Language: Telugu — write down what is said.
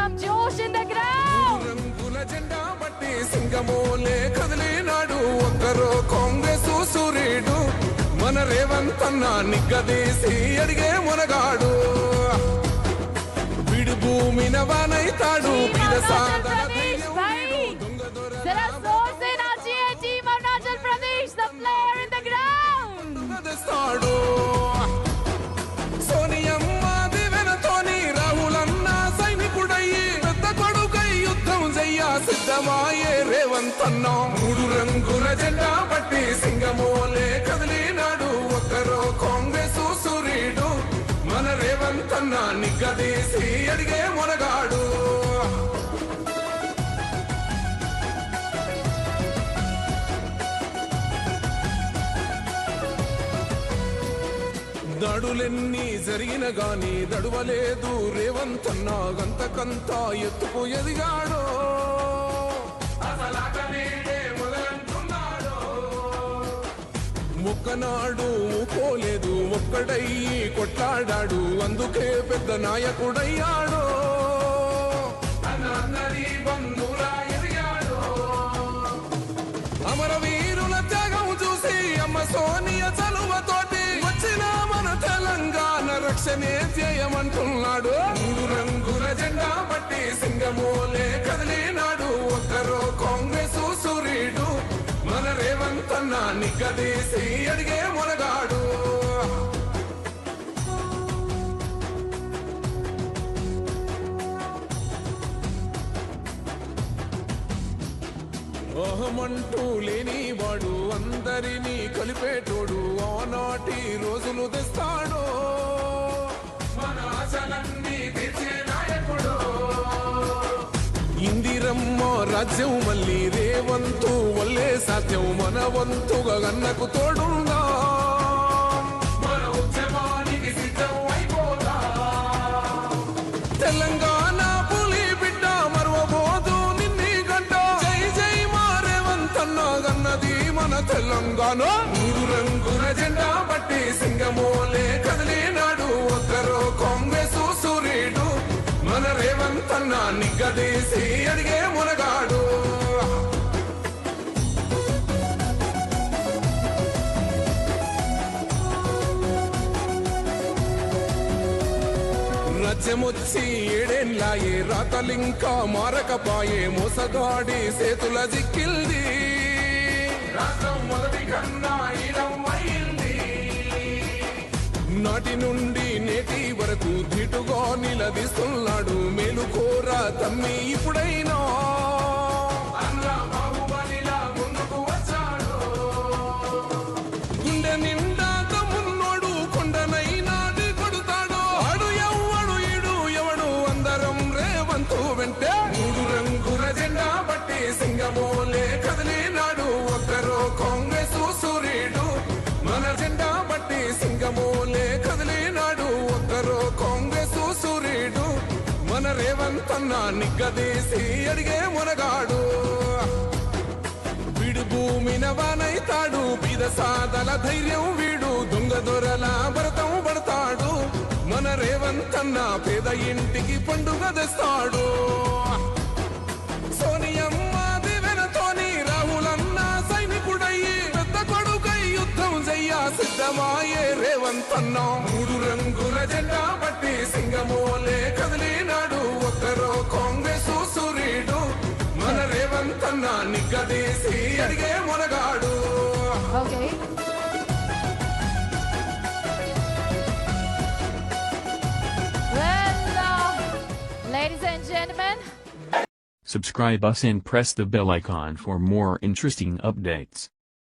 some Josh in the ground. రంగుల జెండా బట్టి సింగమోలే కదిలినాడు ఒక్కరో కాంగ్రెస్ సూర్యుడు మన రేవంత్ అన్న నిగ్గదీసి అడిగే మునగాడు విడు భూమిన వానైతాడు బిద సాధన जरा जोर से नाचिए team Arunachal Pradesh, the player in the ground. సోనియమ్మ దివెనతోని రాహులన్న సైనికుడయ్యి పెద్ద కొడుకై యుద్ధం చెయ్య సిద్ధమాయే రేవంత్ అన్న మూడు రంగుల జెండా బట్టి సింగమోలే కదిలినాడు ఒక్కరో కాంగ్రెస్ సూర్యుడు మన రేవంత్ అన్న నిగ్గదీసి అడిగే మునగాడు దాడులెన్ని జరిగిన గాని దడువలేదు రేవంత్ అన్న గంతకంతా ఎత్తుకు ఎదిగాడో మొక్కనాడు పోలేదు ఒక్కడయ్యి కొట్లాడాడు అందుకే పెద్ద నాయకుడయ్యాడో అమరవీరుల త్యాగం చూసి అమ్మ సోనియ చలువతోటి వచ్చిన మన తెలంగాణ రక్షణే చేయమంటున్నాడు మూడు రంగుల జెండా బట్టి సింగమోలే కదిలినాడు ఒక్కరో కాంగ్రెస్ సూర్యుడు మన రేవంత్ అన్న నిగ్గదీసి అడిగే మునగాడు అహమంటూ లేనివాడు అందరినీ కలిపేటోడు ఆనాటి రోజులు తెస్తాడు మన ఆశలన్నీ తీర్చే నాయకుడు ఇందిరమ్మ రాజ్యం మళ్ళీ రేవంతు వల్లే సాధ్యం మన వంతుగా గన్నకు తోడుందా మన ఉద్యమానికి సిద్ధం అయిపోతా తెలంగాణ పులి బిడ్డ మరవబోదు నిన్ని గంట జై జై మా రేవంత్ అన్న గన్నది మన తెలంగాణ మూడు రంగుల జెండా బట్టి సింగమోలే కదిలినాడు ఒక్కరో కాంగ్రెస్ సూర్యుడు మన రేవంత్ అన్న నిగ్గదీసి అడిగే మునగాడు రాజ్యమొచ్చి ఏడేళ్ళాయే రాతలింకా మారకపాయే మోసగాడి సేతుల జిక్కిల్ది రాష్ట్రం మొదటి కన్నా అయింది నాటి నుండి నేటి వరకు ధీటుగా నిలదీస్తున్నాడు మేలుకోర తమ్మి ఇప్పుడైనా బాహుబలిలా ముందుకు వచ్చాడు గుండె నిండా తమ్మున్నోడు కొండనైనా కొడుతాడు ఆడు ఎవడు ఈడు ఎవడు అందరం రేవంతు వెంటే మూడు రంగుల జెండా బట్టి సింగమోలే కదిలినాడు ఒక్కరో కాంగ్రెస్ సూర్యుడు మన జెండా బట్టి సింగమోలే కదిలినాడు ఒక్కరో కాంగ్రెస్ సూర్యుడు మన రేవంత్ అన్న నిగ్గదీసి అడిగే మునగాడు విడు భూమిన వానైతాడు బీద సాదల ధైర్యం వీడు దొంగ దొరల భరతం పడతాడు మన రేవంత్ అన్న పేద ఇంటికి పండుగ తెస్తాడు సోనియమ్మ దివెనతోని రాహులన్న సైనికుడయ్యి పెద్ద కొడుకై యుద్ధం చెయ్య సిద్ధమాయే రేవంత్ అన్న మూడు రంగుల జెండా బట్టి సింగమోలే కదిలినాడు ఒక్కరో కాంగ్రెస్ సూర్యుడు మన రేవంత్ అన్న నిగ్గదీసి అడిగే మునగాడు Okay. Well, ladies and gentlemen, Subscribe us and press the bell icon for more interesting updates.